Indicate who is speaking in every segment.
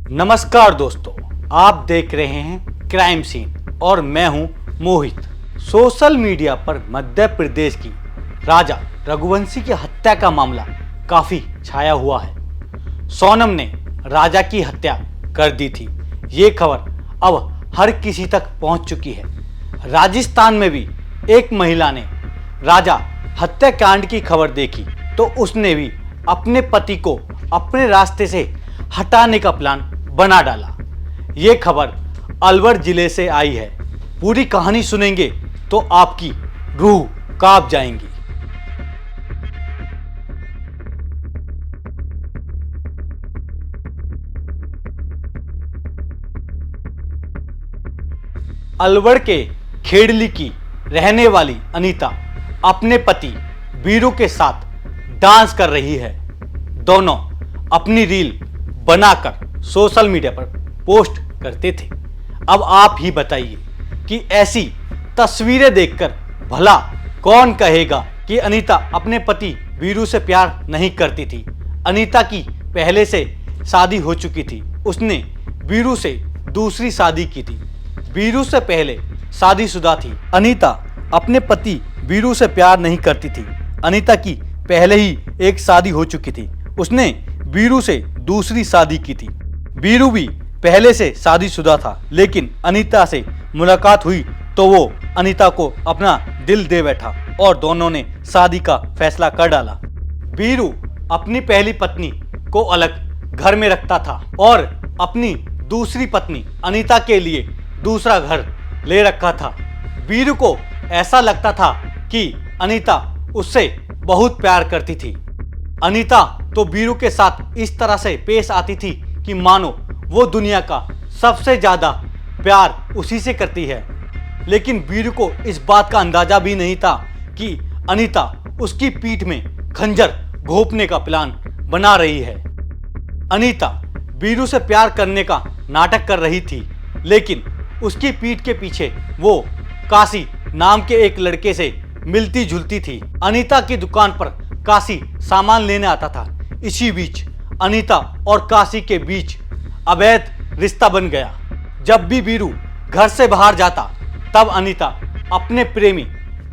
Speaker 1: नमस्कार दोस्तों, आप देख रहे हैं क्राइम सीन और मैं हूं मोहित। सोशल मीडिया पर मध्य प्रदेश की राजा रघुवंशी की हत्या का मामला काफी छाया हुआ है। सोनम ने राजा की हत्या कर दी थी, ये खबर अब हर किसी तक पहुंच चुकी है। राजस्थान में भी एक महिला ने राजा हत्याकांड की खबर देखी तो उसने भी अपने पति को अपने रास्ते से हटाने का प्लान बना डाला। ये खबर अलवर जिले से आई है। पूरी कहानी सुनेंगे तो आपकी रूह कांप जाएंगी। अलवर के खेड़ली की रहने वाली अनीता अपने पति वीरू के साथ डांस कर रही है। दोनों अपनी रील बनाकर सोशल मीडिया पर पोस्ट करते थे। अब आप ही बताइए कि ऐसी तस्वीरें देखकर भला कौन कहेगा कि अनीता अपने पति वीरू से प्यार नहीं करती थी। अनीता की पहले से शादी हो चुकी थी। उसने वीरू से दूसरी शादी की थी। वीरू से पहले शादीशुदा थी। अनीता अपने पति वीरू से प्यार नहीं करती थी। अनीता की पहले ही एक शादी हो चुकी थी। उसने वीरू से दूसरी शादी की थी। वीरू भी पहले से शादीशुदा था, लेकिन अनीता से मुलाकात हुई तो वो अनीता को अपना दिल दे बैठा और दोनों ने शादी का फैसला कर डाला। वीरू अपनी पहली पत्नी को अलग घर में रखता था और अपनी दूसरी पत्नी अनीता के लिए दूसरा घर ले रखा था। वीरू को ऐसा लगता था कि अनीता उससे बहुत प्यार करती थी। अनीता तो वीरू के साथ इस तरह से पेश आती थी कि मानो वो दुनिया का सबसे ज्यादा प्यार उसी से करती है। लेकिन वीरू को इस बात का अंदाजा भी नहीं था कि अनीता उसकी पीठ में खंजर घोंपने का प्लान बना रही है। अनीता वीरू से प्यार करने का नाटक कर रही थी, लेकिन उसकी पीठ के पीछे वो काशी नाम के एक लड़के से मिलती जुलती थी। अनीता की दुकान पर काशी सामान लेने आता था। इसी बीच अनीता और काशी के बीच अवैध रिश्ता बन गया। जब भी वीरू घर से बाहर जाता तब अनीता अपने प्रेमी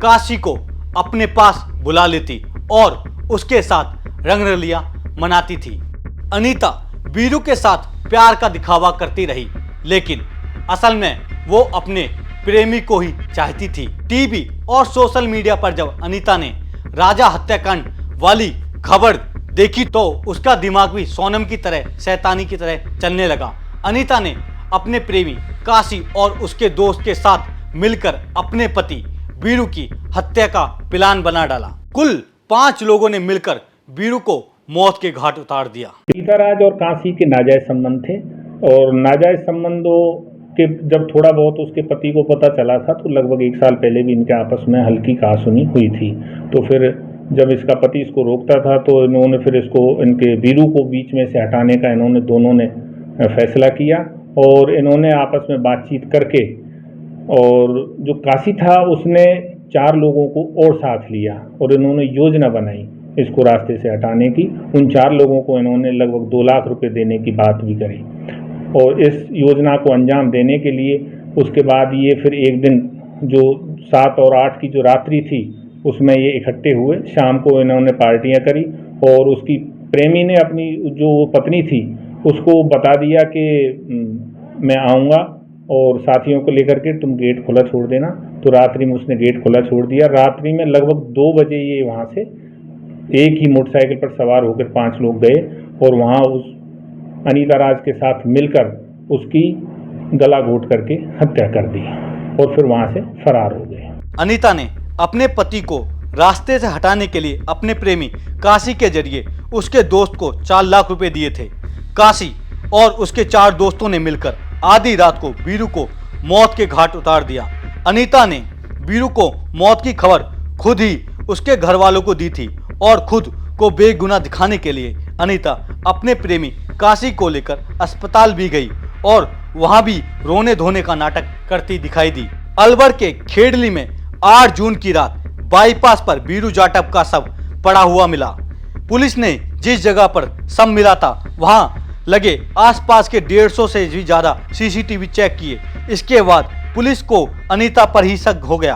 Speaker 1: काशी को अपने पास बुला लेती और उसके साथ रंगरलियां मनाती थी। अनीता वीरू के साथ प्यार का दिखावा करती रही, लेकिन असल में वो अपने प्रेमी को ही चाहती थी। टीवी और सोशल मीडिया पर जब अनीता ने राजा हत्याकांड वाली खबर देखी तो उसका दिमाग भी सोनम की तरह शैतानी की तरह चलने लगा। अनीता ने अपने प्रेमी काशी और उसके दोस्त के साथ मिलकर अपने पति वीरू की हत्या का प्लान बना डाला। कुल 5 लोगों ने मिलकर वीरू को मौत के घाट उतार दिया।
Speaker 2: सीताराज और काशी के नाजायज संबंध थे और नाजायज संबंधों के जब थोड़ा बहुत उसके पति को पता चला था तो लगभग 1 साल पहले भी इनके आपस में हल्की कहासुनी हुई थी। तो फिर जब इसका पति इसको रोकता था तो इन्होंने फिर इसको इनके वीरू को बीच में से हटाने का दोनों ने फैसला किया और इन्होंने आपस में बातचीत करके, और जो काशी था उसने 4 लोगों को और साथ लिया और इन्होंने योजना बनाई इसको रास्ते से हटाने की। उन 4 लोगों को इन्होंने लगभग 2 लाख रुपए देने की बात भी करी और इस योजना को अंजाम देने के लिए उसके बाद ये फिर एक दिन जो 7 और 8 की जो रात्रि थी उसमें ये इकट्ठे हुए। शाम को इन्होंने पार्टियां करी और उसकी प्रेमी ने अपनी जो पत्नी थी उसको बता दिया कि मैं आऊँगा और साथियों को लेकर के तुम गेट खुला छोड़ देना। तो रात्रि में उसने गेट खुला छोड़ दिया। रात्रि में लगभग 2 बजे ये वहाँ से एक ही मोटरसाइकिल पर सवार होकर 5 लोग गए और वहाँ उस अनीता राज के साथ मिलकर उसकी गला घोट करके हत्या कर दी और फिर वहां से फरार हो गए।
Speaker 1: अनीता ने अपने पति को रास्ते से हटाने के लिए अपने प्रेमी काशी के जरिए उसके दोस्त को 4 लाख रुपए दिए थे। काशी और उसके 4 दोस्तों ने मिलकर आधी रात को वीरू को मौत के घाट उतार दिया। अनीता ने वीरू को मौत की खबर खुद ही उसके घर वालों को दी थी और खुद को बेगुनाह दिखाने के लिए अनीता अपने प्रेमी काशी को लेकर अस्पताल भी गई और वहां भी रोने धोने का नाटक करती दिखाई दी। अलवर के खेड़ली में 8 जून की रात बाईपास पर वीरू जाटव का शव पड़ा हुआ मिला। पुलिस ने जिस जगह पर शव मिला था वहां लगे आसपास के 150 से भी ज्यादा सीसीटीवी चेक किए। इसके बाद पुलिस को अनीता पर ही शक हो गया।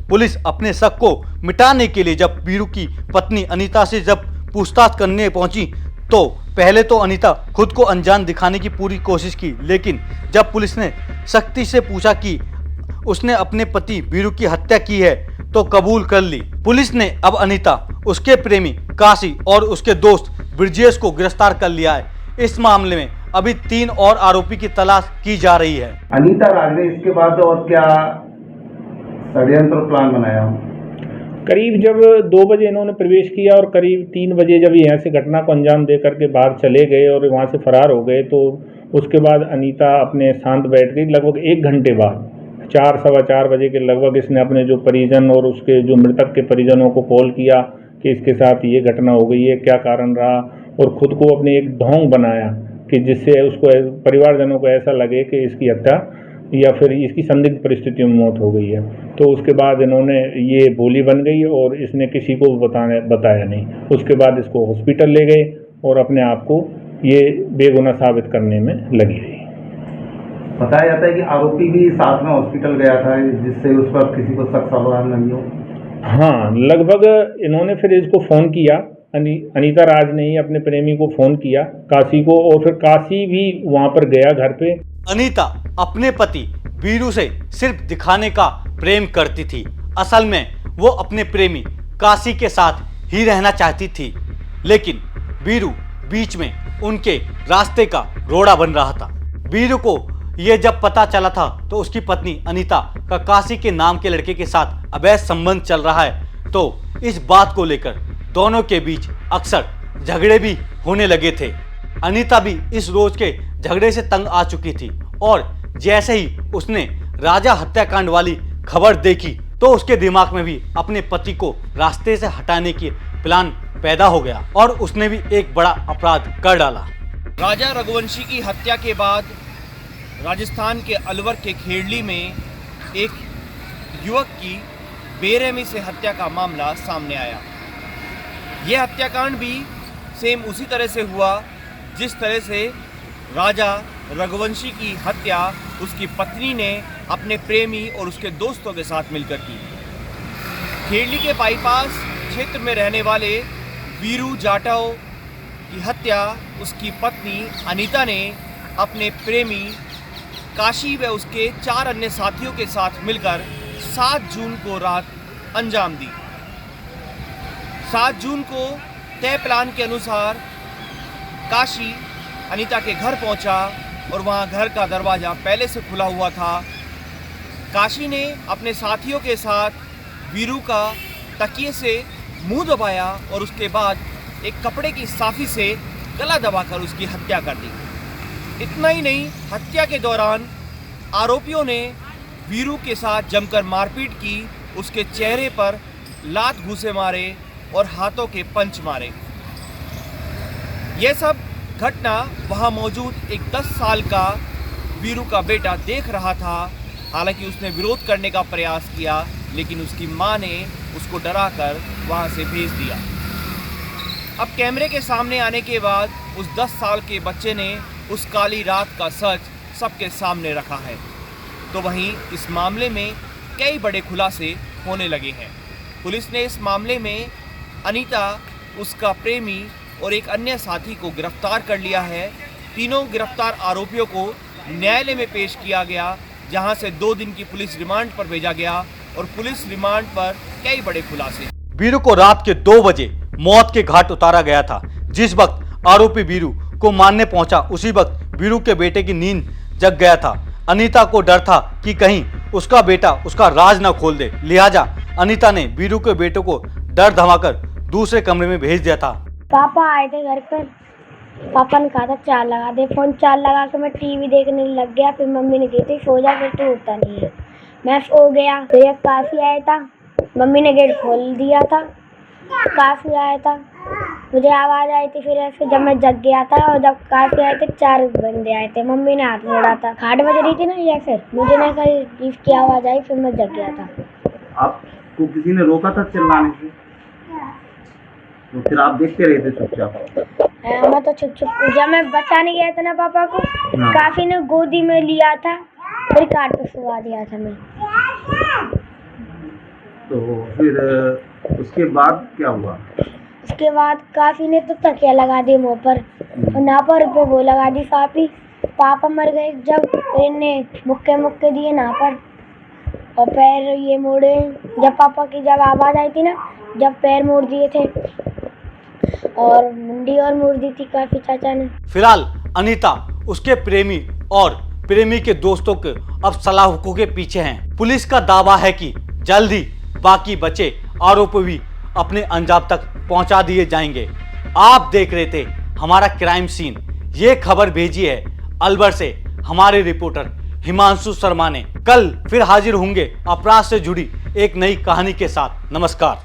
Speaker 1: पुलिस अपने शक को मिटाने के लिए जब वीरू की पत्नी अनीता से जब पूछताछ करने पहुंची तो पहले तो अनीता खुद को अनजान दिखाने की पूरी कोशिश की, लेकिन जब पुलिस ने सख्ती से पूछा कि उसने अपने पति वीरू की हत्या की है तो कबूल कर ली। पुलिस ने अब अनीता, उसके प्रेमी काशी और उसके दोस्त ब्रजेश को गिरफ्तार कर लिया है। इस मामले में अभी 3 और आरोपी की तलाश की जा रही है।
Speaker 3: अनीता राज ने इसके बाद और क्या षड्यंत्र प्लान बनाया?
Speaker 2: करीब जब 2 बजे इन्होंने प्रवेश किया और करीब 3 बजे जब यहाँ से घटना को अंजाम दे करके बाहर चले गए और वहाँ से फरार हो गए, तो उसके बाद अनीता अपने शांत बैठ गई। लगभग 1 घंटे बाद 4 सवा 4 बजे के लगभग इसने अपने जो परिजन और उसके जो मृतक के परिजनों को कॉल किया कि इसके साथ ये घटना हो गई है, क्या कारण रहा, और खुद को अपने एक ढोंग बनाया कि जिससे उसको परिवारजनों को ऐसा लगे कि इसकी हत्या या फिर इसकी संदिग्ध परिस्थितियों में मौत हो गई है। तो उसके बाद इन्होंने ये बोली बन गई और इसने किसी को बताया नहीं। उसके बाद इसको हॉस्पिटल ले गए और अपने आप को ये बेगुनाह साबित करने में लगी रही।
Speaker 3: बताया जाता है कि आरोपी भी साथ में हॉस्पिटल गया था, जिससे उस पर किसी को शक सवार नहीं हो।
Speaker 2: हाँ, लगभग इन्होंने फिर इसको फ़ोन किया, अनीता राज ने ही अपने प्रेमी को फ़ोन किया, काशी को, और फिर काशी भी वहाँ पर गया घर पे।
Speaker 1: अनीता अपने पति वीरू से सिर्फ दिखाने का प्रेम करती थी। असल में वो अपने प्रेमी काशी के साथ ही रहना चाहती थी, लेकिन वीरू बीच में उनके रास्ते का रोड़ा बन रहा था। वीरू को ये जब पता चला था तो उसकी पत्नी अनीता का काशी के नाम के लड़के के साथ अवैध संबंध चल रहा है, तो इस बात को लेकर दोनों के बीच अक्सर झगड़े भी होने लगे थे। अनीता भी इस रोज के झगड़े से तंग आ चुकी थी और जैसे ही उसने राजा हत्याकांड वाली खबर देखी तो उसके दिमाग में भी अपने पति को रास्ते से हटाने की प्लान पैदा हो गया और उसने भी एक बड़ा अपराध कर डाला।
Speaker 4: राजा रघुवंशी की हत्या के बाद राजस्थान के अलवर के खेड़ली में एक युवक की बेरहमी से हत्या का मामला सामने आया। यह हत्याकांड भी सेम उसी तरह से हुआ जिस तरह से राजा रघुवंशी की हत्या उसकी पत्नी ने अपने प्रेमी और उसके दोस्तों के साथ मिलकर की। खेड़ली के बाईपास क्षेत्र में रहने वाले वीरू जाटव की हत्या उसकी पत्नी अनीता ने अपने प्रेमी काशी व उसके 4 अन्य साथियों के साथ मिलकर 7 जून को रात अंजाम दी। 7 जून को तय प्लान के अनुसार काशी अनीता के घर पहुंचा और वहां घर का दरवाज़ा पहले से खुला हुआ था। काशी ने अपने साथियों के साथ वीरू का तकिए से मुंह दबाया और उसके बाद एक कपड़े की साफी से गला दबाकर उसकी हत्या कर दी। इतना ही नहीं, हत्या के दौरान आरोपियों ने वीरू के साथ जमकर मारपीट की, उसके चेहरे पर लात घूंसे मारे और हाथों के पंच मारे। यह सब घटना वहां मौजूद एक 10 साल का वीरू का बेटा देख रहा था। हालांकि उसने विरोध करने का प्रयास किया, लेकिन उसकी मां ने उसको डराकर वहां से भेज दिया। अब कैमरे के सामने आने के बाद उस 10 साल के बच्चे ने उस काली रात का सच सबके सामने रखा है। तो वहीं इस मामले में कई बड़े खुलासे होने लगे हैं। पुलिस ने इस मामले में अनीता, उसका प्रेमी और एक अन्य साथी को गिरफ्तार कर लिया है। तीनों गिरफ्तार आरोपियों को न्यायालय में पेश किया गया, जहां से 2 दिन की पुलिस रिमांड पर भेजा गया और पुलिस रिमांड पर कई बड़े खुलासे।
Speaker 1: वीरू को रात के 2 बजे मौत के घाट उतारा गया था। जिस वक्त आरोपी वीरू को मारने पहुंचा उसी वक्त वीरू के बेटे की नींद जग गया था। अनीता को डर था कि कहीं उसका बेटा उसका राज न खोल दे, लिहाजा अनीता ने वीरू के बेटे को डर धमाकर दूसरे कमरे में भेज दिया था।
Speaker 5: पापा आए थे घर पर, पापा ने कहा था चार्ज लगा दे फोन। चार्ज लगा के मैं टीवी देखने लग गया। फिर मम्मी ने कही थी सो जा, फिर तो उठता नहीं है। मैं सो गया। फिर एक काशी आया था, मम्मी ने गेट खोल दिया था। काशी आया था, मुझे आवाज़ आई थी। फिर ऐसे जब मैं जग गया था और जब काशी आए थे 4 बंदे आए थे। मम्मी ने हाथ मोड़ा था, खाट बज रही थी ना, या फिर मुझे नहीं कहीं की आवाज़ आई। फिर मैं जग गया था।
Speaker 3: आपको किसी ने रोका था चिल्लाने से? तो फिर आप देखते रहे थे चुपचाप?
Speaker 5: मैं तो छुप छुप जब मैं बचाने गया था ना पापा को, काफी ने गोदी में लिया था, फिर काट पे सुला दिया था मैं।
Speaker 3: तो फिर उसके बाद क्या हुआ?
Speaker 5: उसके बाद काफी ने तो तकिया लगा दी मुँह पर और ना पर पे वो लगा दी सापी। पापा मर गए जब इन्हें मुक्के मुक्के दिए ना पर, और पैर ये मोड़े जब पापा की जब आवाज़ आई थी ना, जब पैर मोड़ दिए थे और मुंडी और मोड़ दी थी काफी चाचा ने।
Speaker 1: फिलहाल अनीता उसके प्रेमी और प्रेमी के दोस्तों के अब सलाखों के पीछे हैं। पुलिस का दावा है कि जल्द ही बाकी बचे आरोपी भी अपने अंजाम तक पहुंचा दिए जाएंगे। आप देख रहे थे हमारा क्राइम सीन। ये खबर भेजी है अलवर से हमारे रिपोर्टर हिमांशु शर्मा ने। कल फिर हाजिर होंगे अपराध से जुड़ी एक नई कहानी के साथ। नमस्कार।